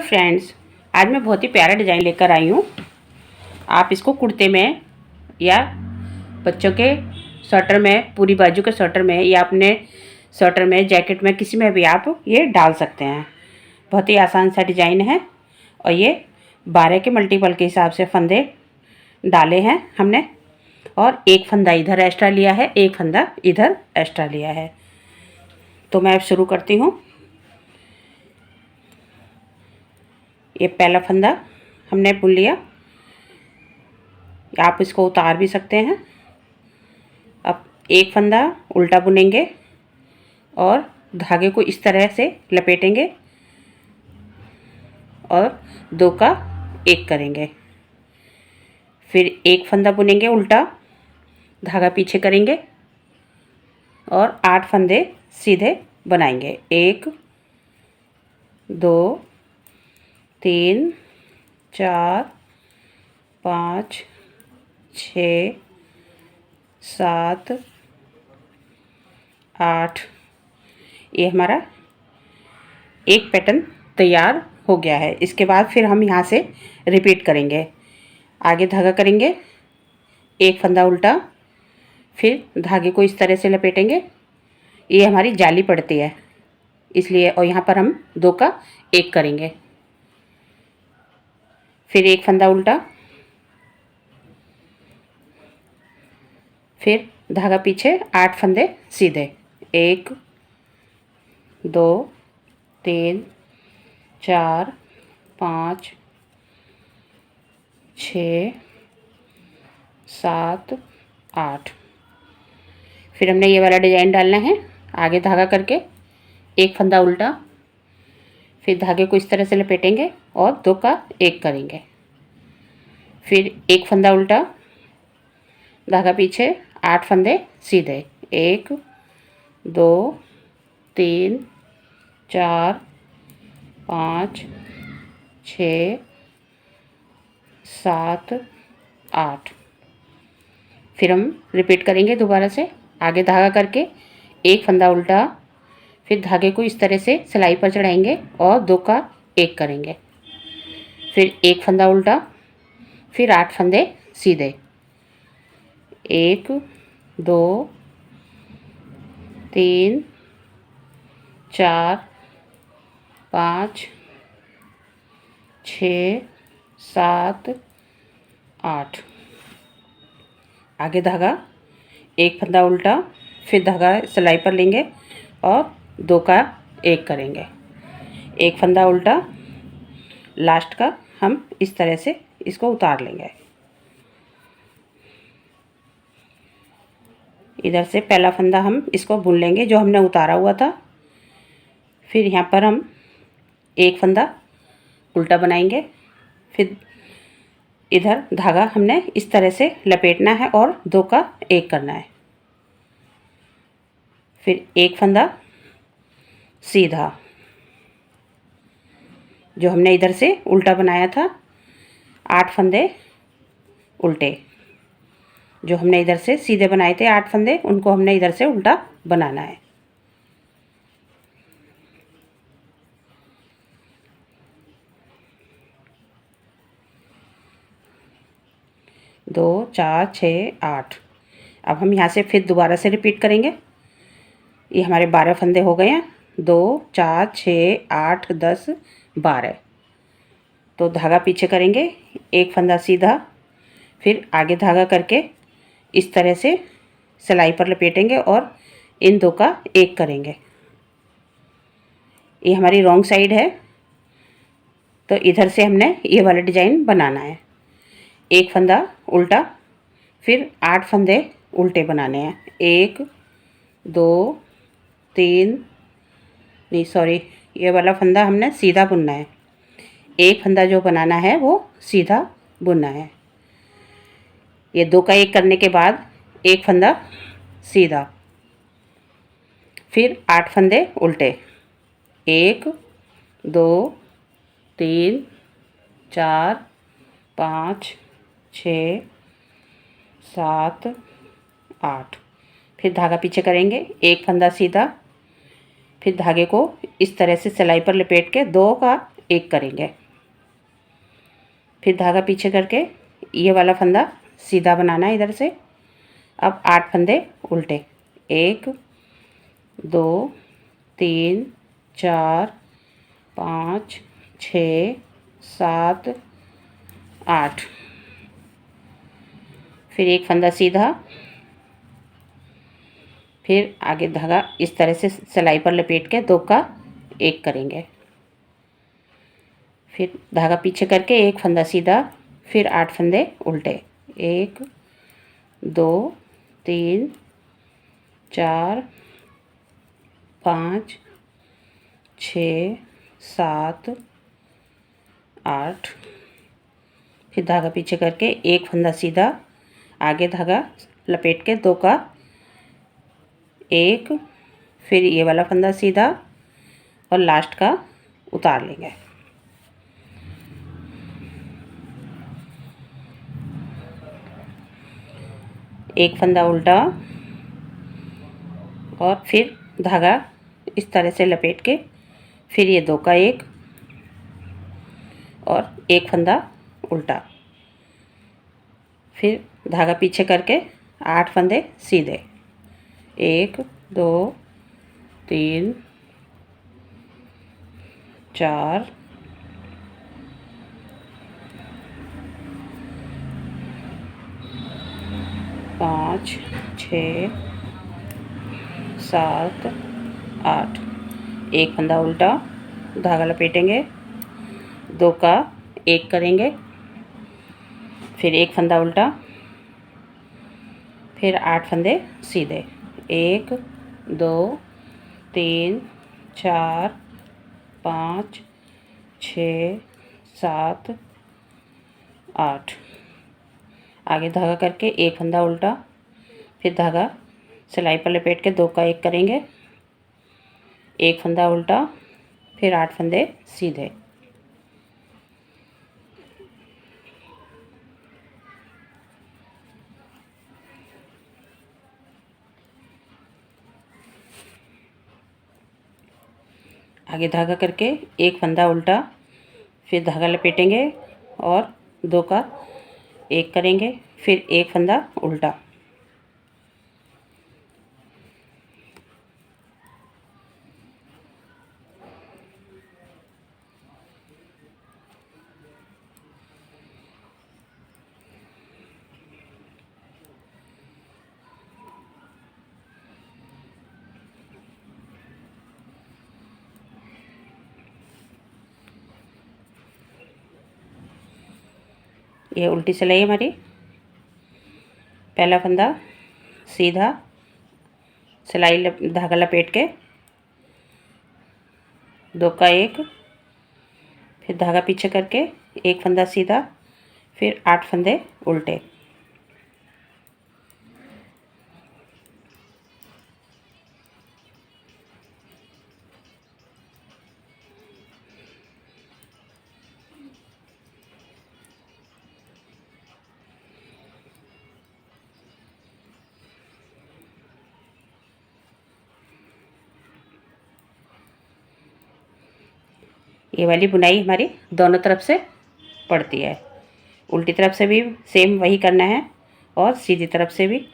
Friends, आज मैं बहुत ही प्यारा डिज़ाइन लेकर आई हूँ। आप इसको कुर्ते में या बच्चों के स्वेटर में, पूरी बाजू के स्वेटर में या अपने स्वेटर में, जैकेट में, किसी में भी आप ये डाल सकते हैं। बहुत ही आसान सा डिज़ाइन है और ये 12 के मल्टीपल के हिसाब से फंदे डाले हैं हमने और एक फंदा इधर एक्स्ट्रा लिया है, एक फंदा इधर एक्स्ट्रा लिया है। तो मैं अब शुरू करती हूँ। ये पहला फंदा हमने बुन लिया, आप इसको उतार भी सकते हैं। अब एक फंदा उल्टा बुनेंगे और धागे को इस तरह से लपेटेंगे और दो का एक करेंगे। फिर एक फंदा बुनेंगे उल्टा, धागा पीछे करेंगे और 8 फंदे सीधे बनाएंगे। 1 2 3 4 5 6 7 8। ये हमारा एक पैटर्न तैयार हो गया है। इसके बाद फिर हम यहाँ से रिपीट करेंगे। आगे धागा करेंगे, एक फंदा उल्टा, फिर धागे को इस तरह से लपेटेंगे। ये हमारी जाली पड़ती है इसलिए, और यहाँ पर हम 2 का 1 करेंगे। फिर एक फंदा उल्टा, फिर धागा पीछे, 8 फंदे सीधे। 1 2 3 4 5 6 7 8। फिर हमने ये वाला डिज़ाइन डालना है। आगे धागा करके एक फंदा उल्टा, फिर धागे को इस तरह से लपेटेंगे और 2 का 1 करेंगे। फिर एक फंदा उल्टा, धागा पीछे, 8 फंदे सीधे। 1 2 3 4 5 6 7 8। फिर हम रिपीट करेंगे दोबारा से। आगे धागा करके एक फंदा उल्टा, फिर धागे को इस तरह से सिलाई पर चढ़ाएंगे और 2 का 1 करेंगे। फिर एक फंदा उल्टा, फिर 8 फंदे सीधे। 1 2 3 4 5 6 7 8। आगे धागा, एक फंदा उल्टा, फिर धागा सिलाई पर लेंगे और 2 का 1 करेंगे। एक फंदा उल्टा, लास्ट का हम इस तरह से इसको उतार लेंगे। इधर से पहला फंदा हम इसको बुन लेंगे जो हमने उतारा हुआ था। फिर यहाँ पर हम एक फंदा उल्टा बनाएंगे, फिर इधर धागा हमने इस तरह से लपेटना है और 2 का 1 करना है। फिर एक फंदा सीधा जो हमने इधर से उल्टा बनाया था, 8 फंदे उल्टे जो हमने इधर से सीधे बनाए थे 8 फंदे, उनको हमने इधर से उल्टा बनाना है। दो 4 6 8। अब हम यहाँ से फिर दोबारा से रिपीट करेंगे। ये हमारे 12 फंदे हो गए हैं। 2 4 6 8 10 12। तो धागा पीछे करेंगे, एक फंदा सीधा, फिर आगे धागा करके इस तरह से सिलाई पर लपेटेंगे और इन 2 का 1 करेंगे। ये हमारी रॉन्ग साइड है तो इधर से हमने ये वाला डिज़ाइन बनाना है। एक फंदा उल्टा, फिर 8 फंदे उल्टे बनाने हैं। 1 2 3 नहीं सॉरी, ये वाला फंदा हमने सीधा बुनना है। एक फंदा जो बनाना है वो सीधा बुनना है। ये 2 का 1 करने के बाद एक फंदा सीधा, फिर 8 फंदे उल्टे। 1 2 3 4 5 6 7 8। फिर धागा पीछे करेंगे, एक फंदा सीधा, फिर धागे को इस तरह से सिलाई पर लपेट के 2 का एक करेंगे। फिर धागा पीछे करके ये वाला फंदा सीधा बनाना है इधर से। अब 8 फंदे उल्टे, 1 2 3 4 5 6 7 8। फिर एक फंदा सीधा, फिर आगे धागा इस तरह से सिलाई पर लपेट के 2 का 1 करेंगे। फिर धागा पीछे करके एक फंदा सीधा, फिर 8 फंदे उल्टे, 1 2 3 4 5 6 7 8। फिर धागा पीछे करके एक फंदा सीधा, आगे धागा लपेट के 2 का 1, फिर ये वाला फंदा सीधा और लास्ट का उतार लेंगे। एक फंदा उल्टा और फिर धागा इस तरह से लपेट के, फिर ये 2 का 1 और एक फंदा उल्टा, फिर धागा पीछे करके 8 फंदे सीधे, 1 2 3 4 5 6 7 8। एक फंदा उल्टा, धागा लपेटेंगे, 2 का 1 करेंगे, फिर एक फंदा उल्टा, फिर 8 फंदे सीधे, 1 2 3 4 5 6 7 8। आगे धागा करके एक फंदा उल्टा, फिर धागा सिलाई पर लपेट के 2 का 1 करेंगे, एक फंदा उल्टा, फिर 8 फंदे सीधे। आगे धागा करके एक फंदा उल्टा, फिर धागा लपेटेंगे और 2 का 1 करेंगे, फिर एक फंदा उल्टा। ये उल्टी सिलाई हमारी। पहला फंदा सीधा, सिलाई धागा लपेट के 2 का 1, फिर धागा पीछे करके एक फंदा सीधा, फिर 8 फंदे उल्टे। ये वाली बुनाई हमारी दोनों तरफ से पड़ती है। उल्टी तरफ से भी सेम वही करना है और सीधी तरफ से भी।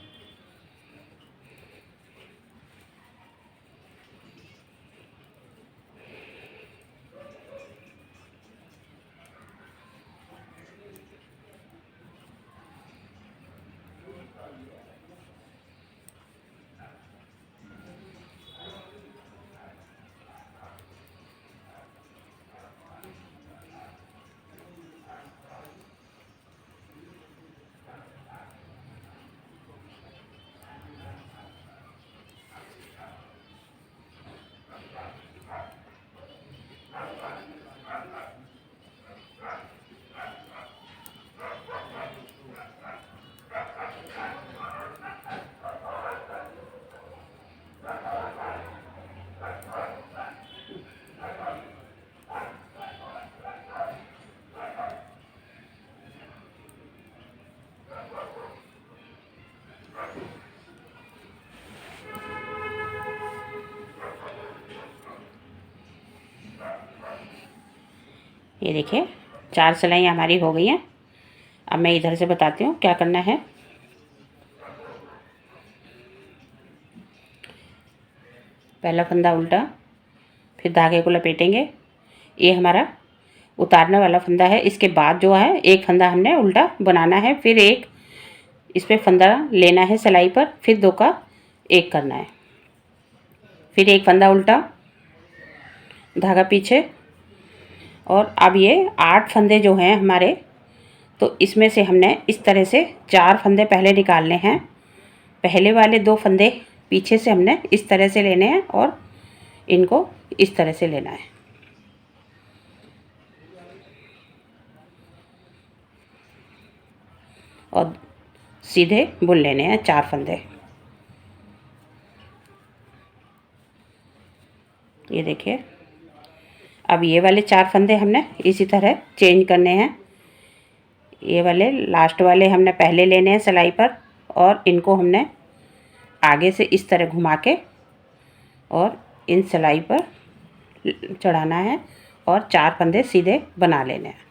ये देखिए 4 सिलाइयाँ हमारी हो गई हैं। अब मैं इधर से बताती हूँ क्या करना है। पहला फंदा उल्टा, फिर धागे को लपेटेंगे। ये हमारा उतारने वाला फंदा है। इसके बाद जो है एक फंदा हमने उल्टा बनाना है, फिर एक इस पर फंदा लेना है सिलाई पर, फिर 2 का 1 करना है, फिर एक फंदा उल्टा, धागा पीछे। और अब ये 8 फंदे जो हैं हमारे, तो इसमें से हमने इस तरह से 4 फंदे पहले निकालने हैं। पहले वाले 2 फंदे पीछे से हमने इस तरह से लेने हैं और इनको इस तरह से लेना है और सीधे बुन लेने हैं 4 फंदे। ये देखिए अब ये वाले 4 फंदे हमने इसी तरह चेंज करने हैं। ये वाले लास्ट वाले हमने पहले लेने हैं सिलाई पर और इनको हमने आगे से इस तरह घुमा के और इन सिलाई पर चढ़ाना है और 4 फंदे सीधे बना लेने हैं।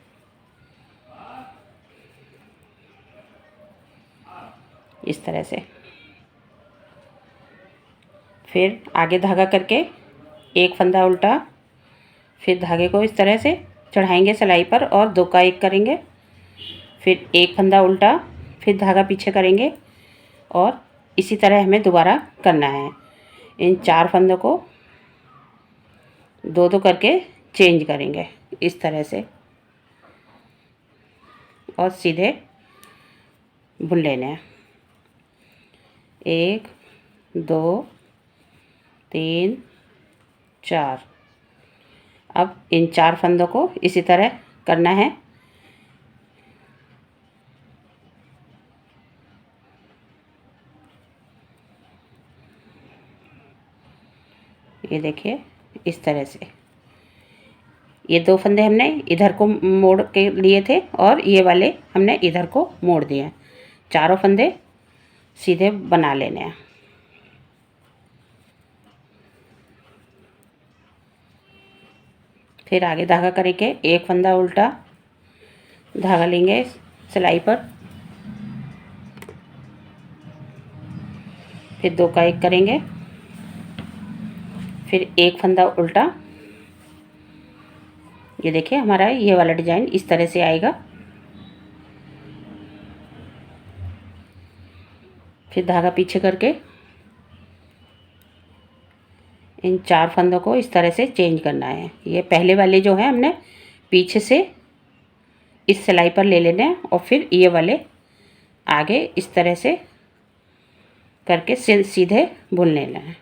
इस तरह से फिर आगे धागा करके एक फंदा उल्टा, फिर धागे को इस तरह से चढ़ाएंगे सिलाई पर और 2 का 1 करेंगे, फिर एक फंदा उल्टा, फिर धागा पीछे करेंगे और इसी तरह हमें दोबारा करना है। इन 4 फंदों को 2-2 करके चेंज करेंगे इस तरह से और सीधे बुन लेने हैं। 1 2 3 4। अब इन 4 फंदों को इसी तरह करना है। ये देखिए इस तरह से ये 2 फंदे हमने इधर को मोड़ के लिए थे और ये वाले हमने इधर को मोड़ दिए हैं। चारों फंदे सीधे बना लेने हैं। फिर आगे धागा करेंगे, एक फंदा उल्टा, धागा लेंगे सिलाई पर, फिर 2 का 1 करेंगे, फिर एक फंदा उल्टा। ये देखिए हमारा ये वाला डिजाइन इस तरह से आएगा। फिर धागा पीछे करके इन 4 फंदों को इस तरह से चेंज करना है। ये पहले वाले जो है हमने पीछे से इस सिलाई पर ले लेने हैं और फिर ये वाले आगे इस तरह से करके सीधे बुन लेना है।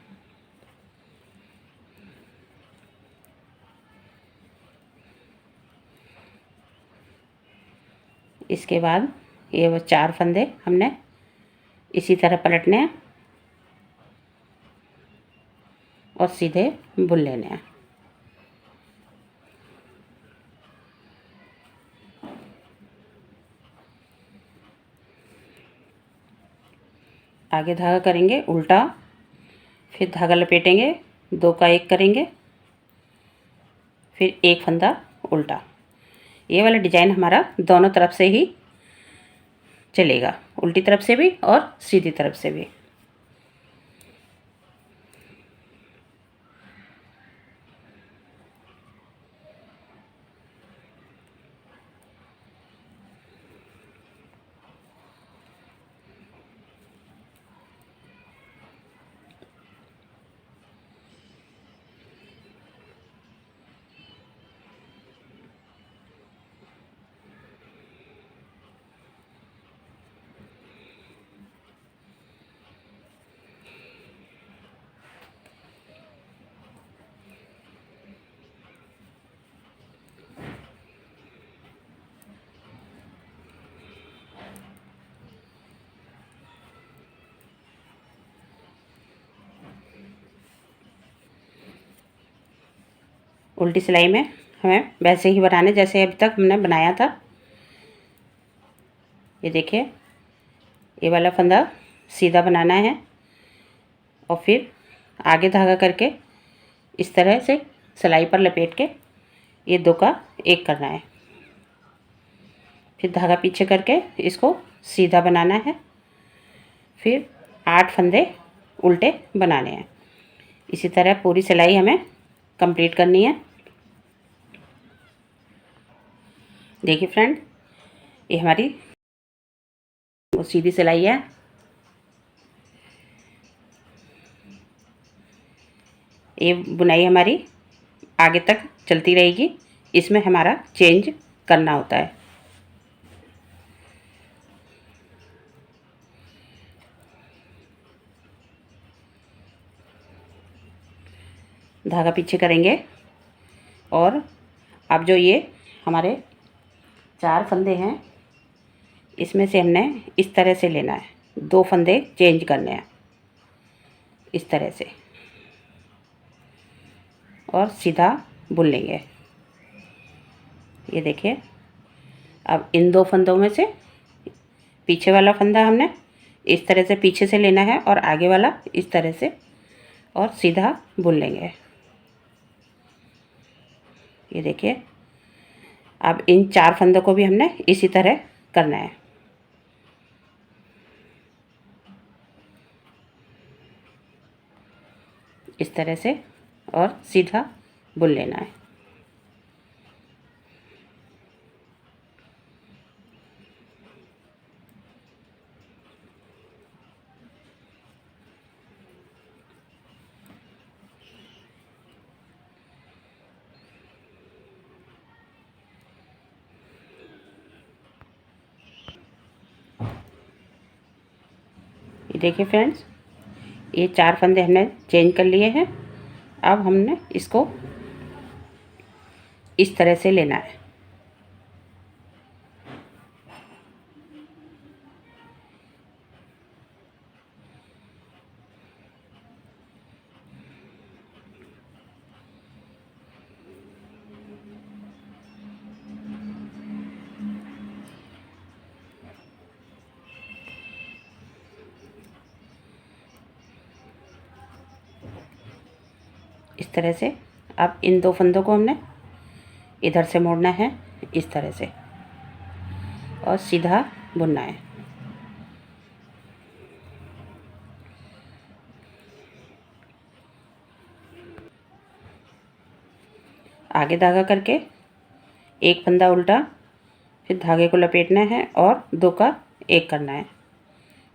इसके बाद ये वो 4 फंदे हमने इसी तरह पलटने हैं और सीधे बुन लेने हैं। आगे धागा करेंगे उल्टा, फिर धागा लपेटेंगे, 2 का 1 करेंगे, फिर एक फंदा उल्टा। ये वाला डिजाइन हमारा दोनों तरफ से ही चलेगा, उल्टी तरफ से भी और सीधी तरफ से भी। उल्टी सिलाई में हमें वैसे ही बनाने जैसे अभी तक हमने बनाया था। ये देखिए ये वाला फंदा सीधा बनाना है और फिर आगे धागा करके इस तरह से सिलाई पर लपेट के ये 2 का 1 करना है। फिर धागा पीछे करके इसको सीधा बनाना है। फिर 8 फंदे उल्टे बनाने हैं। इसी तरह पूरी सिलाई हमें कंप्लीट करनी है। देखिए फ्रेंड, ये हमारी सीधी सिलाई है। ये बुनाई हमारी आगे तक चलती रहेगी। इसमें हमारा चेंज करना होता है। धागा पीछे करेंगे और अब जो ये हमारे 4 फंदे हैं, इसमें से हमने इस तरह से लेना है। 2 फंदे चेंज करने हैं इस तरह से और सीधा बुन लेंगे। ये देखिए, अब इन 2 फंदों में से पीछे वाला फंदा हमने इस तरह से पीछे से लेना है और आगे वाला इस तरह से और सीधा बुन लेंगे। ये देखिए, अब इन 4 फंदों को भी हमने इसी तरह करना है। इस तरह से और सीधा बुन लेना है। ये देखिए फ्रेंड्स, ये 4 फंदे हमने चेंज कर लिए हैं। अब हमने इसको इस तरह से लेना है। इस तरह से अब इन 2 फंदों को हमने इधर से मोड़ना है इस तरह से और सीधा बुनना है। आगे धागा करके 1 फंदा उल्टा, फिर धागे को लपेटना है और 2 का 1 करना है।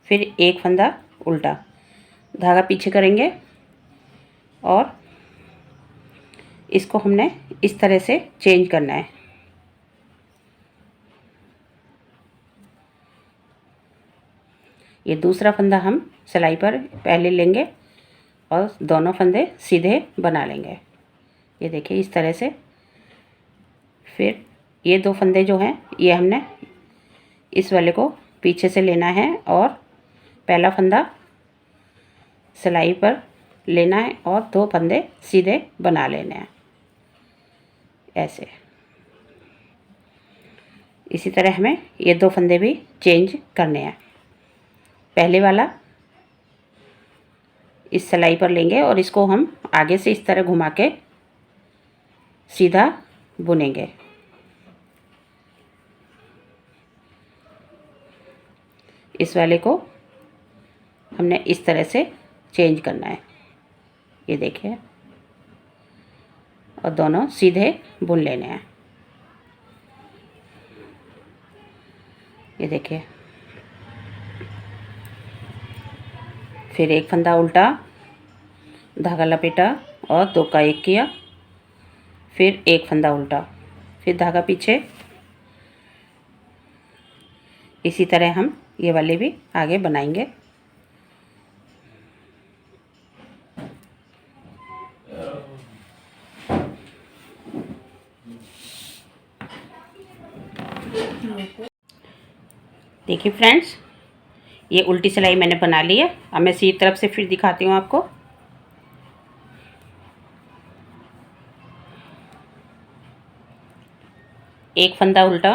फिर 1 फंदा उल्टा, धागा पीछे करेंगे और इसको हमने इस तरह से चेंज करना है। ये दूसरा फंदा हम सिलाई पर पहले लेंगे और दोनों फंदे सीधे बना लेंगे। ये देखिए इस तरह से। फिर ये 2 फंदे जो हैं, ये हमने इस वाले को पीछे से लेना है और पहला फंदा सिलाई पर लेना है और 2 फंदे सीधे बना लेने हैं ऐसे। इसी तरह हमें ये 2 फंदे भी चेंज करने हैं। पहले वाला इस सिलाई पर लेंगे और इसको हम आगे से इस तरह घुमा के सीधा बुनेंगे। इस वाले को हमने इस तरह से चेंज करना है। ये देखिए, और दोनों सीधे बुन लेने हैं। ये देखिए, फिर 1 फंदा उल्टा, धागा लपेटा और 2 का 1 किया। फिर 1 फंदा उल्टा, फिर धागा पीछे। इसी तरह हम ये वाले भी आगे बनाएंगे। देखिए फ्रेंड्स, ये उल्टी सिलाई मैंने बना ली है। अब मैं सीधी तरफ से फिर दिखाती हूँ आपको। एक फंदा उल्टा,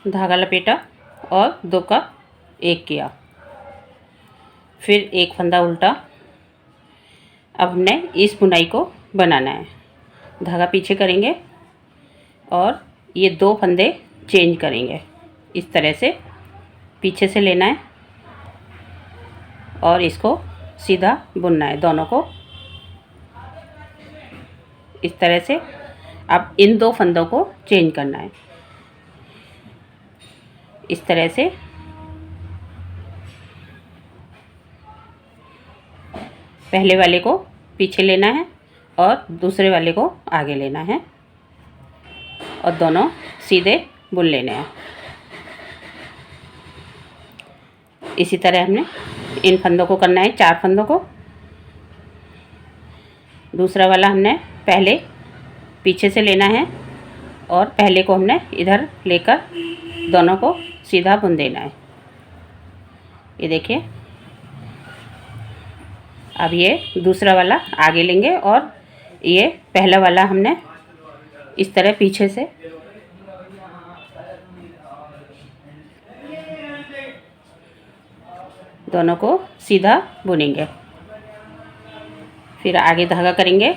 धागा लपेटा और 2 का 1 किया। फिर 1 फंदा उल्टा। अब हमने इस बुनाई को बनाना है। धागा पीछे करेंगे और ये 2 फंदे चेंज करेंगे। इस तरह से पीछे से लेना है और इसको सीधा बुनना है दोनों को। इस तरह से अब इन 2 फंदों को चेंज करना है। इस तरह से पहले वाले को पीछे लेना है और दूसरे वाले को आगे लेना है और दोनों सीधे बुन लेने हैं। इसी तरह हमने इन फंदों को करना है, 4 फंदों को। दूसरा वाला हमने पहले पीछे से लेना है और पहले को हमने इधर लेकर दोनों को सीधा बुन देना है। ये देखिए, अब ये दूसरा वाला आगे लेंगे और ये पहला वाला हमने इस तरह पीछे से दोनों को सीधा बुनेंगे। फिर आगे धागा करेंगे,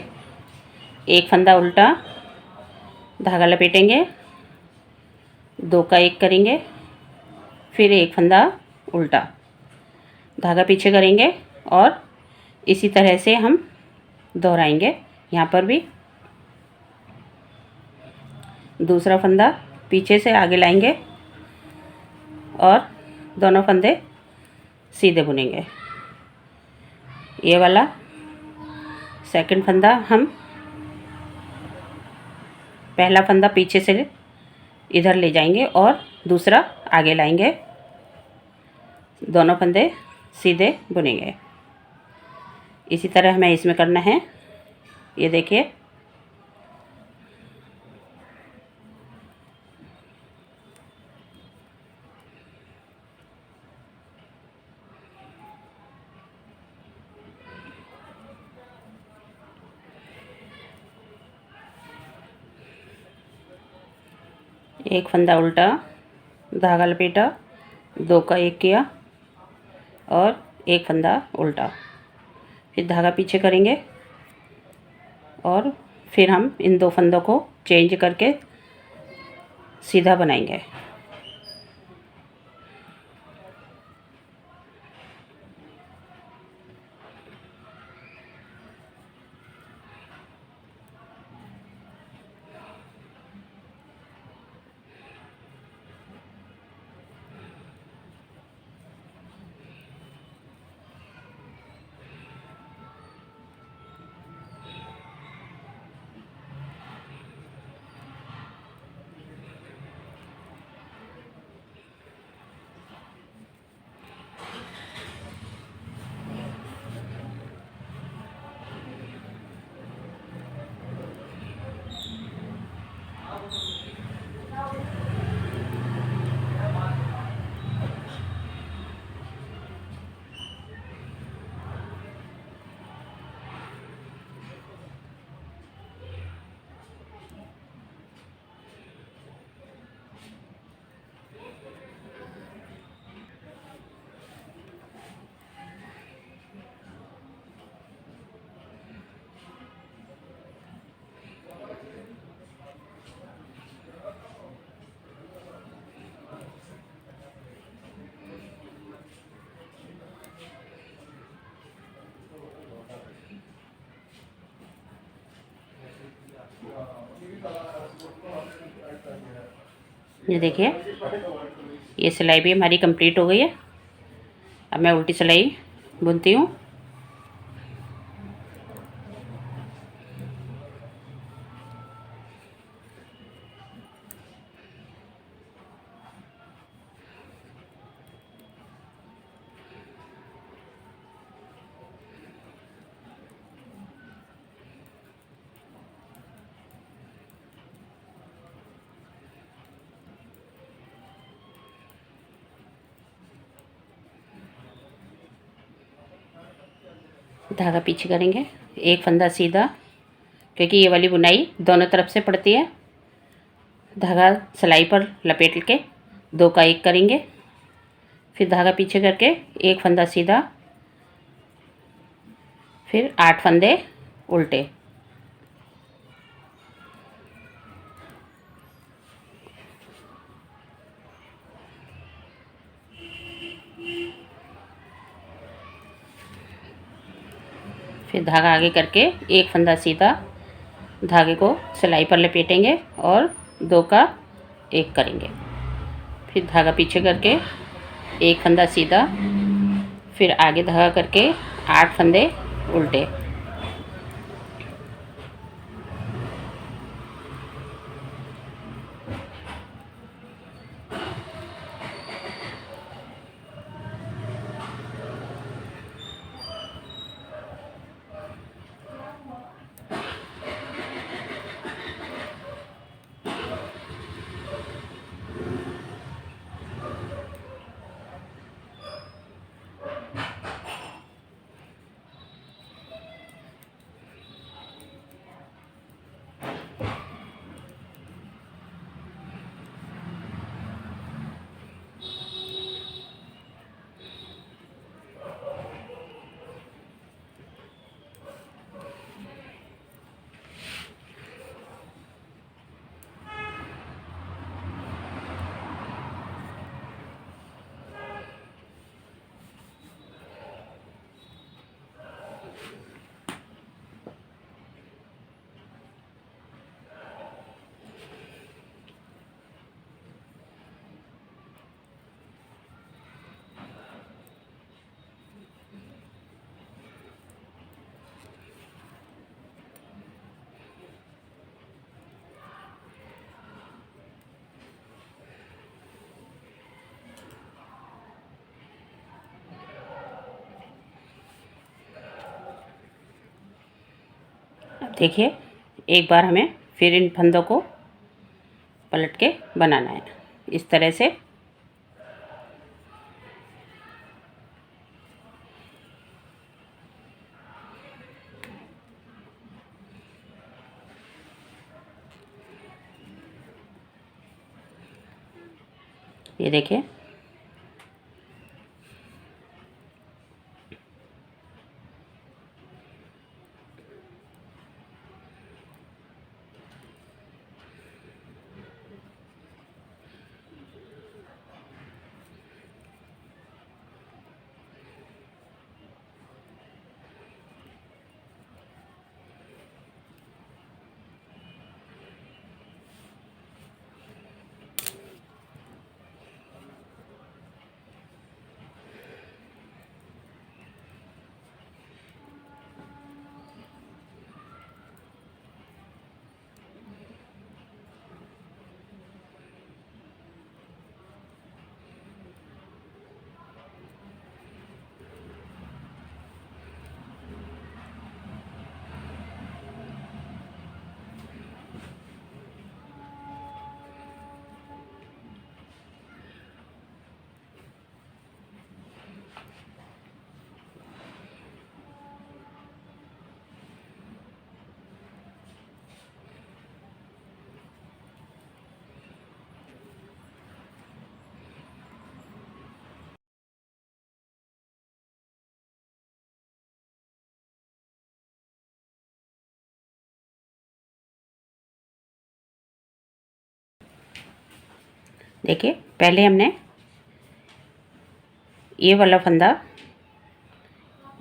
एक फंदा उल्टा, धागा लपेटेंगे, 2 का 1 करेंगे, फिर एक फंदा उल्टा, धागा पीछे करेंगे और इसी तरह से हम दोहराएंगे। यहाँ पर भी दूसरा फंदा पीछे से आगे लाएंगे और दोनों फंदे सीधे बुनेंगे। ये वाला सेकंड फंदा हम पहला फंदा पीछे से इधर ले जाएंगे और दूसरा आगे लाएंगे, दोनों फंदे सीधे बुनेंगे। इसी तरह हमें इसमें करना है। ये देखिए, एक फंदा उल्टा, धागा लपेटा, 2 का 1 किया और एक फंदा उल्टा, फिर धागा पीछे करेंगे और फिर हम इन 2 फंदों को चेंज करके सीधा बनाएंगे। ये देखिए, ये सिलाई भी हमारी कंप्लीट हो गई है। अब मैं उल्टी सिलाई बुनती हूँ। धागा पीछे करेंगे, एक फंदा सीधा, क्योंकि ये वाली बुनाई दोनों तरफ से पड़ती है। धागा सिलाई पर लपेट के 2 का 1 करेंगे, फिर धागा पीछे करके एक फंदा सीधा, फिर 8 फंदे उल्टे, फिर धागा आगे करके एक फंदा सीधा धागे को सिलाई पर लपेटेंगे और 2 का 1 करेंगे। फिर धागा पीछे करके एक फंदा सीधा, फिर आगे धागा करके 8 फंदे उल्टे। देखिए, एक बार हमें फिर इन फंदों को पलट के बनाना है इस तरह से। ये देखिए, देखिए, पहले हमने ये वाला फंदा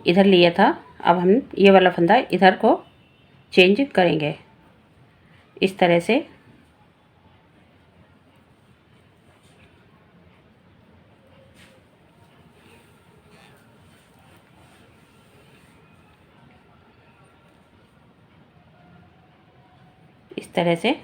इधर लिया था, अब हम ये वाला फंदा इधर को चेंज करेंगे इस तरह से। इस तरह से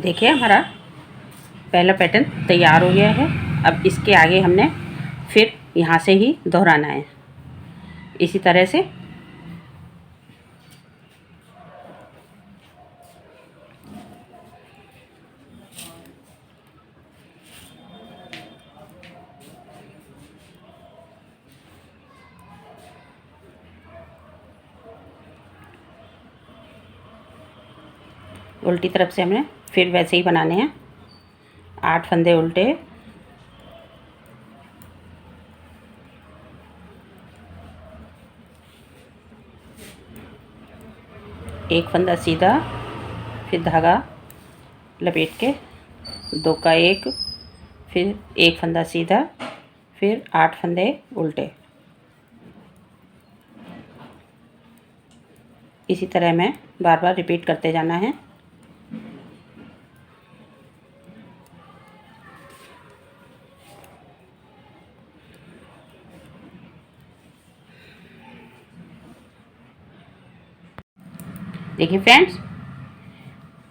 देखिए हमारा पहला पैटर्न तैयार हो गया है। अब इसके आगे हमने फिर यहाँ से ही दोहराना है इसी तरह से। उल्टी तरफ से हमें फिर वैसे ही बनाने हैं 8 फंदे उल्टे, एक फंदा सीधा, फिर धागा लपेट के 2 का 1, फिर एक फंदा सीधा, फिर 8 फंदे उल्टे। इसी तरह हमें बार बार रिपीट करते जाना है। देखिए फ्रेंड्स,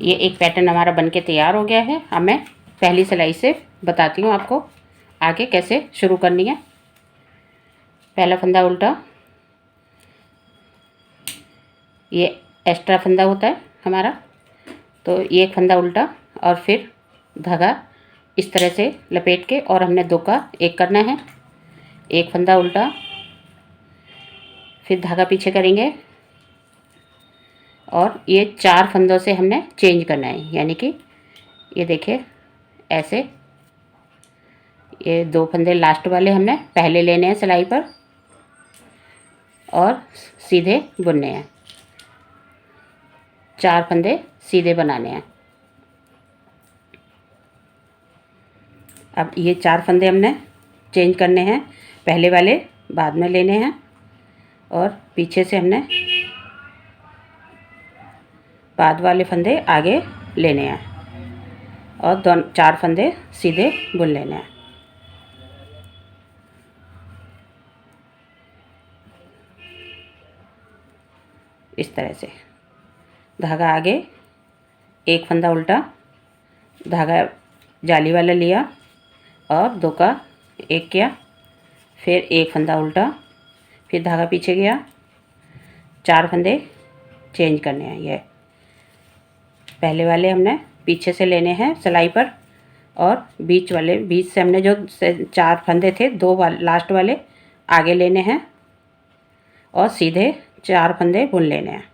ये एक पैटर्न हमारा बनके तैयार हो गया है। अब मैं पहली सिलाई से बताती हूँ आपको आगे कैसे शुरू करनी है। पहला फंदा उल्टा, ये एक्स्ट्रा फंदा होता है हमारा, तो ये एक फंदा उल्टा और फिर धागा इस तरह से लपेट के, और हमने 2 का 1 करना है। एक फंदा उल्टा, फिर धागा पीछे करेंगे और ये 4 फंदों से हमने चेंज करना है, यानी कि ये देखिए ऐसे ये 2 फंदे लास्ट वाले हमने पहले लेने हैं सिलाई पर और सीधे बुनने हैं। 4 फंदे सीधे बनाने हैं। अब ये 4 फंदे हमने चेंज करने हैं, पहले वाले बाद में लेने हैं और पीछे से हमने बाद वाले फंदे आगे लेने हैं और 4 फंदे सीधे बुन लेने हैं। इस तरह से धागा आगे, एक फंदा उल्टा, धागा जाली वाला लिया और 2 का 1 किया, फिर एक फंदा उल्टा, फिर धागा पीछे गया, 4 फंदे चेंज करने हैं। ये पहले वाले हमने पीछे से लेने हैं सिलाई पर और बीच से हमने जो 4 फंदे थे 2 लास्ट वाले आगे लेने हैं और सीधे 4 फंदे बुन लेने हैं।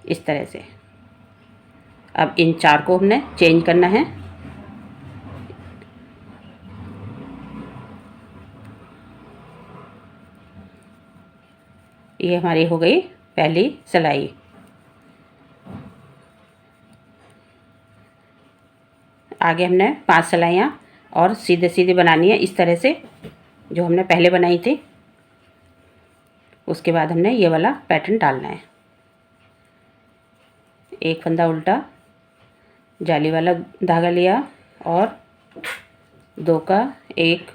इस तरह से अब इन 4 को हमने चेंज करना है। ये हमारी हो गई पहली सिलाई। आगे हमने 5 सिलाइयाँ और सीधे सीधे बनानी है इस तरह से, जो हमने पहले बनाई थी। उसके बाद हमने ये वाला पैटर्न डालना है। एक फंदा उल्टा, जाली वाला धागा लिया और 2 का 1,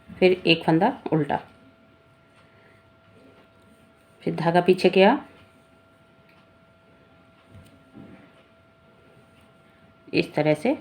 फिर एक फंदा उल्टा, फिर धागा पीछे किया, इस तरह से।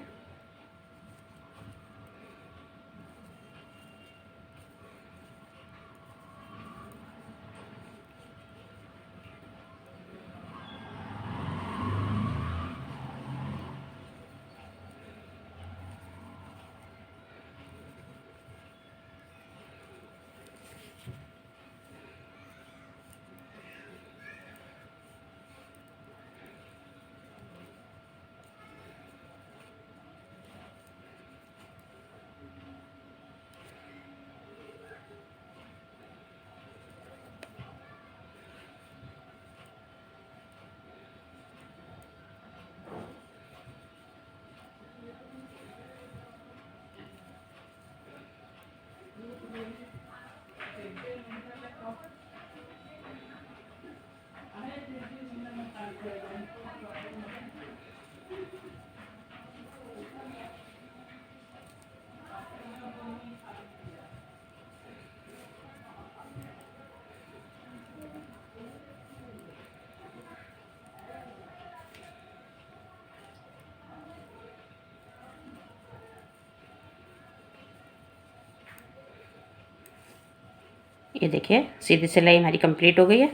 ये देखिए सीधी सिलाई हमारी कंप्लीट हो गई है।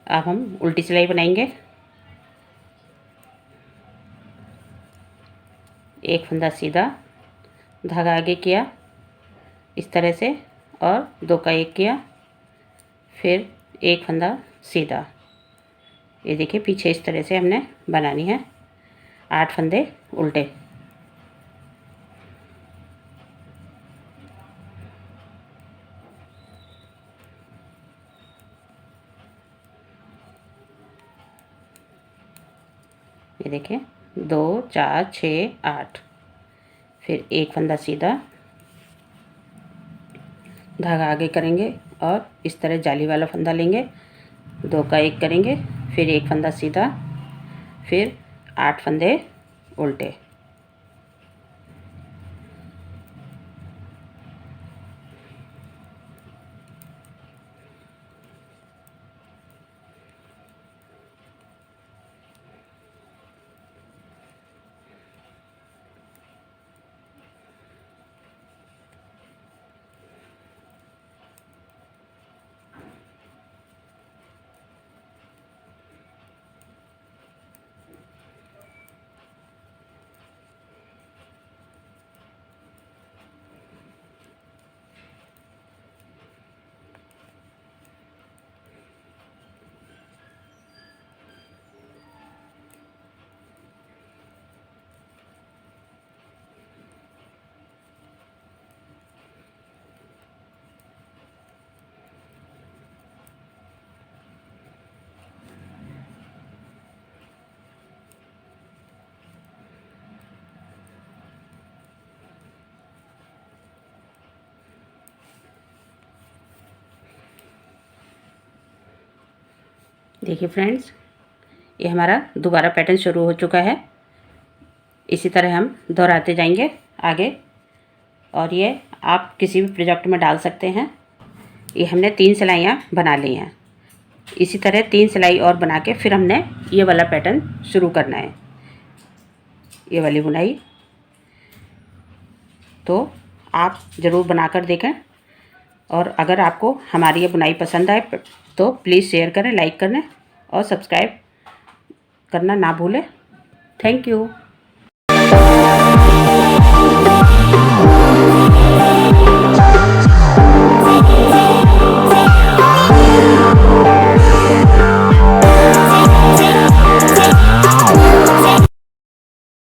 अब हम उल्टी सिलाई बनाएंगे। एक फंदा सीधा, धागा आगे किया इस तरह से और 2 का 1 किया, फिर एक फंदा सीधा। ये देखिए पीछे इस तरह से हमने बनानी है 8 फंदे उल्टे। ये देखिए 2 4 6 8, फिर एक फंदा सीधा, धागा आगे करेंगे और इस तरह जाली वाला फंदा लेंगे, 2 का 1 करेंगे, फिर एक फंदा सीधा, फिर 8 फंदे उल्टे। देखिए फ्रेंड्स, ये हमारा दोबारा पैटर्न शुरू हो चुका है। इसी तरह हम दोहराते जाएंगे आगे, और ये आप किसी भी प्रोजेक्ट में डाल सकते हैं। ये हमने 3 सिलाइयाँ बना ली हैं। इसी तरह 3 सिलाई और बना के फिर हमने ये वाला पैटर्न शुरू करना है, ये वाली बुनाई। तो आप ज़रूर बनाकर देखें, और अगर आपको हमारी ये बुनाई पसंद आए तो प्लीज़ शेयर करें, लाइक करें और सब्सक्राइब करना ना भूलें। Thank you.